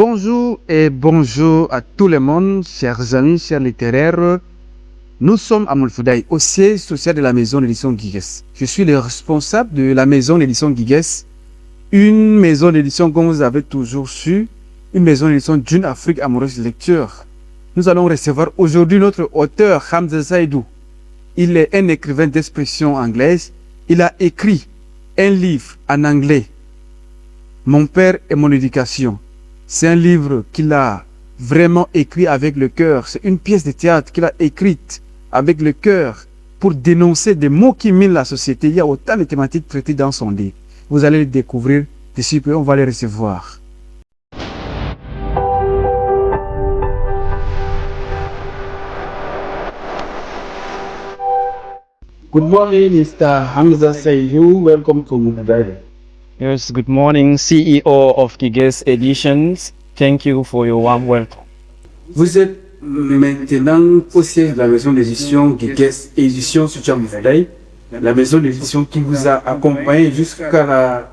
Bonjour et bonjour à tout le monde, chers amis, chers littéraires. Nous sommes à Moulfoudaï, au siège social de la maison d'édition Guiguess. Je suis le responsable de la maison d'édition Guiguess, une maison d'édition, comme vous avez toujours su, une maison d'édition d'une Afrique amoureuse de lecture. Nous allons recevoir aujourd'hui notre auteur, Hamza Saidou. Il est un écrivain d'expression anglaise. Il a écrit un livre en anglais, Mon père et mon éducation. C'est un livre qu'il a vraiment écrit avec le cœur. C'est une pièce de théâtre qu'il a écrite avec le cœur pour dénoncer des mots qui minent la société. Il y a autant de thématiques traitées dans son livre. Vous allez les découvrir d'ici peu, on va les recevoir. Good morning, Mr. Hamza Saidou. Welcome to Moulfoudaï. Yes, good morning, CEO of Guiguess Editions. Thank you for your warm welcome. Vous êtes maintenant au siège de la maison d'édition Guiguess Editions sur Moulfoudaï, la maison d'édition qui vous a accompagné jusqu'à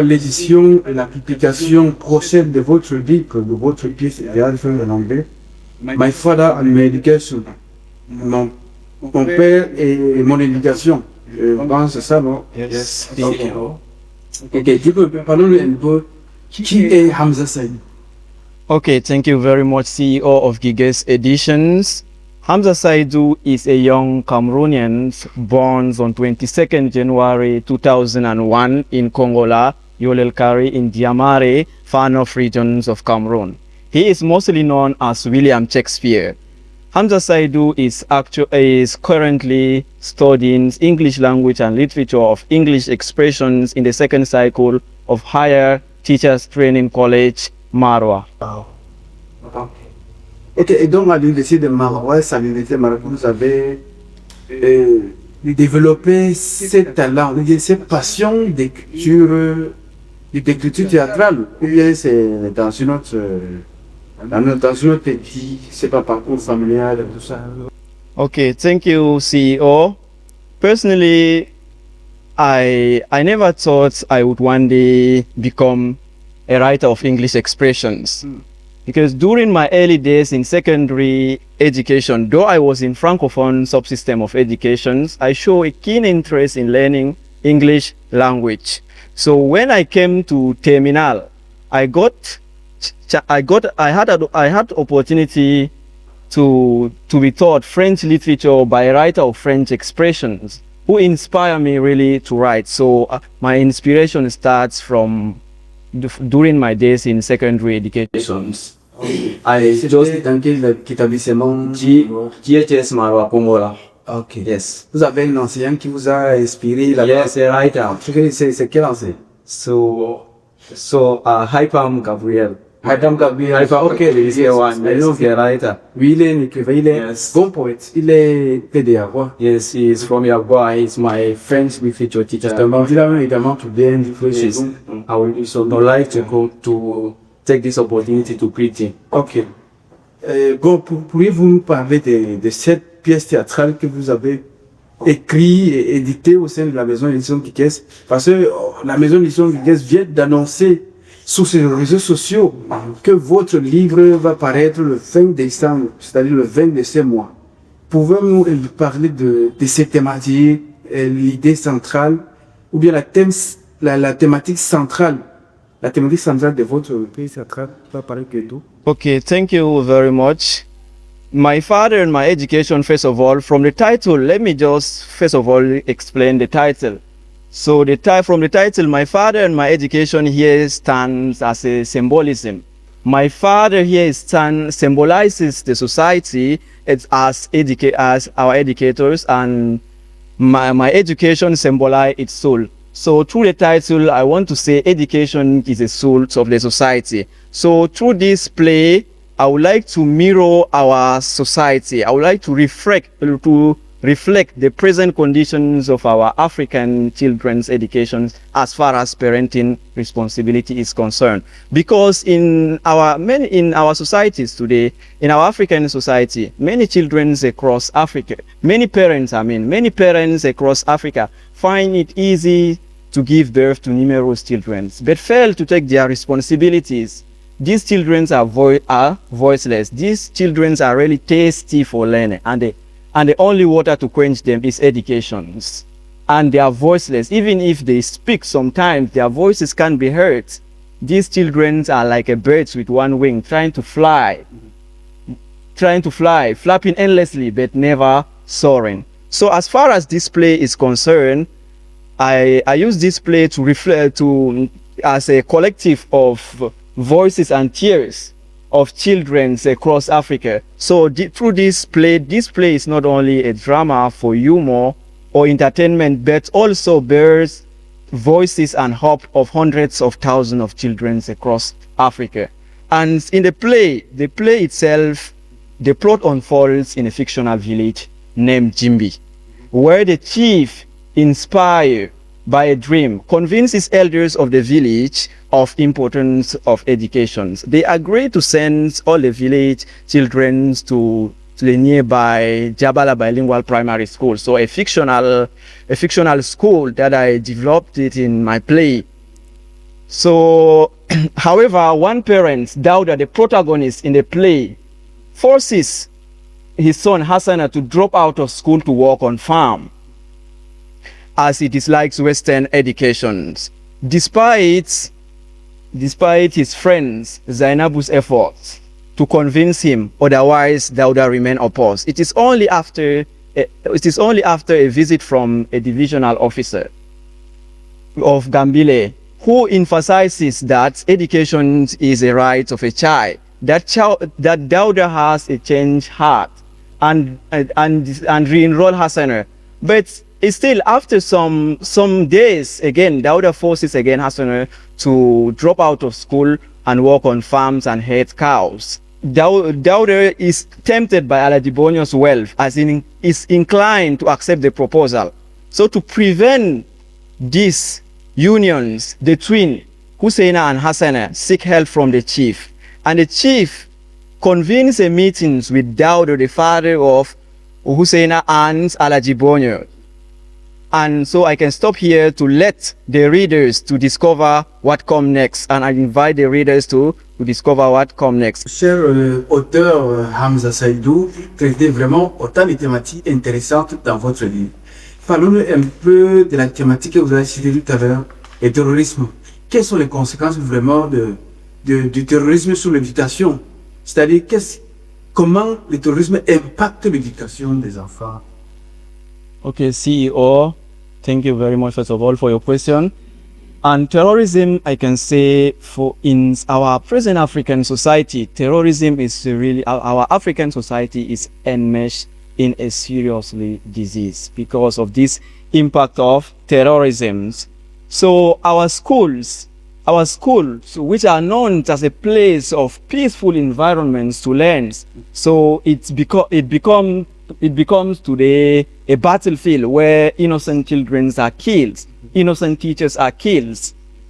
l'édition et la publication prochaine de votre livre, de votre pièce de théâtre en anglais, My Father and My Education. Mon père et mon éducation. Je pense que c'est ça, non? Yes, Ok, parlons-nous un peu. Qui est Hamza Saidou? Okay, thank you very much, CEO of Guiguess Editions. Hamza Saidou is a young Cameroonian born on 22nd January 2001 in Kongola, Yolelkari in Diamare, far north regions of Cameroon. He is mostly known as William Shakespeare. Hamza Saidou is currently studying English language and literature of English expressions in the second cycle of Higher Teachers Training College, Marwa. Wow. Ok, et donc à l'université de Marwa, à l'université de Marwa, vous avez développé ce talent, cette passion d'écriture théâtrale, ou bien c'est dans une autre vie, c'est pas parcours familial et tout ça. Okay, thank you, CEO. Personally, I never thought I would one day become a writer of English expressions. Because during my early days in secondary education, though I was in Francophone subsystem of education, I show a keen interest in learning English language. So when I came to Terminal, I had opportunity to be taught French literature by a writer of French expressions who inspire me really to write. So my inspiration starts from during my days in secondary education. I just dans quel établissement? GHS Marwa Kongola. Ok. Yes. Vous avez un enseignant qui vous a inspiré là-bas? Yes, a writer. C'est quel enseignant? So Hypam Gabriel. Madame Gabriel, ok, Is the one. Yes, he's a writer. Oui, il est un écrivain, il est Yes. bon poète, il est PDA, quoi. Yes, he is from Yagua. He's my French literature teacher. Justement, il a évidemment trouvé un livre chez Yes. vous. I would so like to go to take this opportunity to greet him. Ok. Bon, pourriez-vous nous parler de cette pièce théâtrale que vous avez écrite et éditée au sein de la maison d'édition Guiguess? Parce que la maison d'édition Guiguess vient d'annoncer sur ses réseaux sociaux que votre livre va paraître le 20 décembre, c'est-à-dire le 20 de ce mois. Pouvez-vous nous parler de ces thématiques, l'idée centrale, ou bien la thématique centrale de votre pièce théâtrale va parler que tout? Okay, thank you very much. My father and my education, first of all, from the title, let me just first of all explain the title. So from the title, My Father and My Education here stands as a symbolism. My father here symbolizes the society as our educators, and my education symbolize its soul. So through the title, I want to say education is the soul of the society. So through this play, I would like to mirror our society. I would like to reflect the present conditions of our African children's education as far as parenting responsibility is concerned. Because in our societies today, in our African society, many children across Africa, many parents across Africa find it easy to give birth to numerous children, but fail to take their responsibilities these children are voiceless. These children are really tasty for learning, and the only water to quench them is educations. And they are voiceless. Even if they speak, sometimes their voices can't be heard. These children are like a bird with one wing, trying to fly, flapping endlessly, but never soaring. So as far as display is concerned, I use display to reflect as a collective of voices and tears of children across Africa. So through display is not only a drama for humor or entertainment, but also bears voices and hope of hundreds of thousands of children across Africa. And in the play itself, the plot unfolds in a fictional village named Jimbi, where the chief, inspired by a dream, convinces elders of the village of importance of education. They agree to send all the village children to the nearby Jabala Bilingual Primary School. So a fictional school that I developed it in my play. So, however, one parent, Dauda, the protagonist in the play, forces his son Hassana to drop out of school to work on farm, as he dislikes Western educations, despite his friends Zainabu's efforts to convince him. Otherwise, Dauda remain opposed. It is only after a visit from a divisional officer of Gambile, who emphasizes that education is a right of a child, that Dauda has a changed heart and re-enroll Hassana. But still, after some days, again, Dauda forces again Hassana to drop out of school and work on farms and herd cows. Dauda is tempted by Aladibonio's wealth, as in is inclined to accept the proposal. So to prevent these unions, the twin, Husseina and Hassana, seek help from the chief. And the chief convenes a meetings with Dauda, the father of Husseina and Aladibonio. And so I can stop here to let the readers to discover what comes next. And I invite the readers to discover what comes next. Cher auteur Hamza Saidou, traitez vraiment autant de thématiques intéressantes dans votre livre. Parlons-nous un peu de la thématique que vous avez citée tout à l'heure, le terrorisme. Quelles sont les conséquences vraiment du terrorisme sur l'éducation? C'est-à-dire comment le terrorisme impacte l'éducation des enfants? Okay, CEO, thank you very much, first of all, for your question. And terrorism, I can say, in our present African society, terrorism is really, our African society is enmeshed in a seriously disease because of this impact of terrorism. So our schools, which are known as a place of peaceful environments to learn, so it becomes today a battlefield where innocent children are killed, innocent teachers are killed,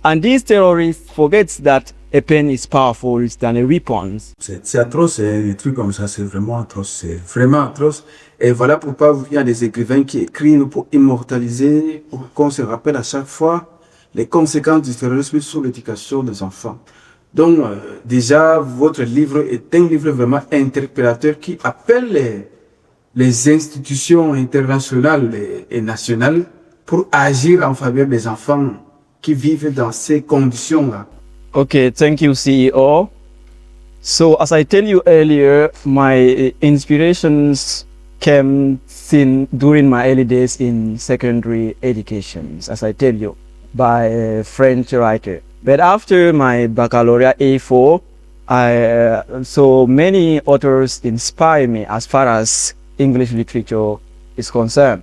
and these terrorists forget that a pen is powerful than a weapon. C'est atroce, des trucs comme ça, c'est vraiment atroce, c'est vraiment atroce. Et voilà pourquoi il y a des écrivains qui écrivent pour immortaliser, pour qu'on se rappelle à chaque fois les conséquences du terrorisme sur l'éducation des enfants. Donc, déjà, votre livre est un livre vraiment interpellateur qui appelle les institutions internationales et nationales pour agir en faveur des enfants qui vivent dans ces conditions-là. Okay, thank you, CEO. So, as I tell you earlier, my inspirations came during my early days in secondary education, as I tell you, by a French writer. But after my baccalaureate A4, so many authors inspire me as far as English literature is concerned.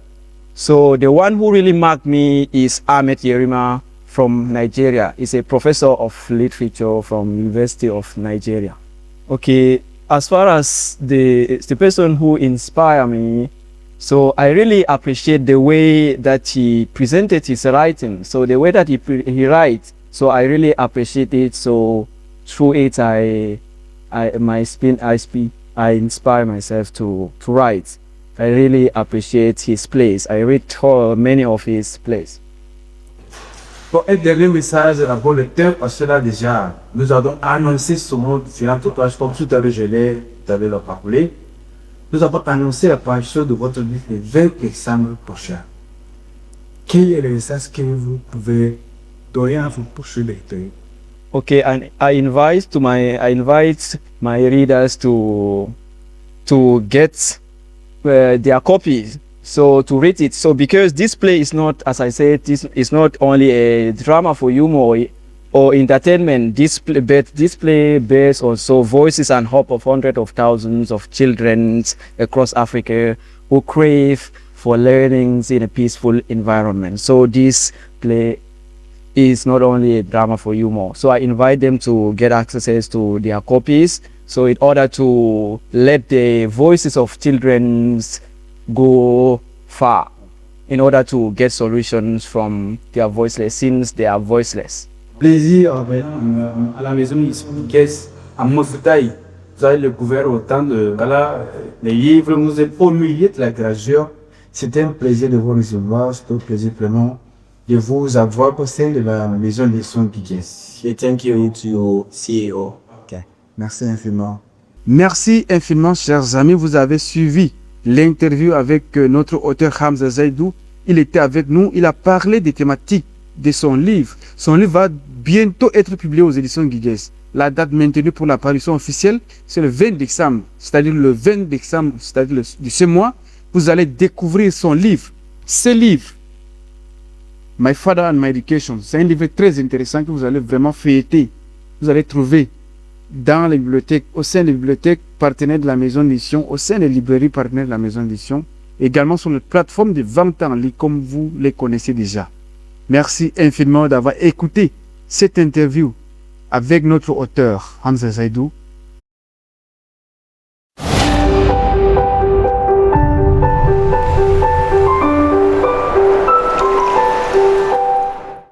So the one who really marked me is Ahmed Yerima from Nigeria. He's a professor of literature from University of Nigeria. Okay, as far as the person who inspired me, so I really appreciate the way that he presented his writing. So the way that he writes, so I really appreciate it. So through it, I inspire myself to write. I really appreciate his plays. I read many of his plays. Bon, un dernier message à vos lecteurs, parce que là déjà, nous avons annoncé sur différentes pages, comme tout à l'heure je l'ai, vous avez leur rappelé. Nous avons annoncé la parution de votre livre le 20 décembre prochain. Quel est le message que vous pouvez donner à vos prochains lecteurs? Okay, and I invite my readers to get their copies, so to read it. So because this play is not, as I said, this is not only a drama for humor or entertainment. This play bears also voices and hope of hundreds of thousands of children across Africa who crave for learnings in a peaceful environment. So this play is not only a drama for humor. So I invite them to get access to their copies. So in order to let the voices of children go far, in order to get solutions from their voiceless, since they are voiceless. Plaisir à la maison Guiguess à Mofutaï. Vous avez découvert autant de voilà, les livres, nous êtes au milieu de la grandeur. C'était un plaisir de vous recevoir, c'était un plaisir vraiment de vous avoir au sein de la maison d'édition Guiguess. Okay, thank you to your CEO. Okay. Merci infiniment. Merci infiniment, chers amis. Vous avez suivi l'interview avec notre auteur Hamza Saidou. Il était avec nous. Il a parlé des thématiques de son livre. Son livre va bientôt être publié aux éditions Guiguess. La date maintenue pour la parution officielle, c'est le 20 décembre. C'est-à-dire le 20 décembre, c'est-à-dire de ce mois, vous allez découvrir son livre. Ce livre, My Father and My Education, c'est un livre très intéressant que vous allez vraiment feuilleter. Vous allez trouver dans les bibliothèques, au sein des bibliothèques partenaires de la maison d'édition, au sein des librairies partenaires de la maison d'édition, également sur notre plateforme de vente en ligne comme vous les connaissez déjà. Merci infiniment d'avoir écouté cette interview avec notre auteur Hamza Saidou.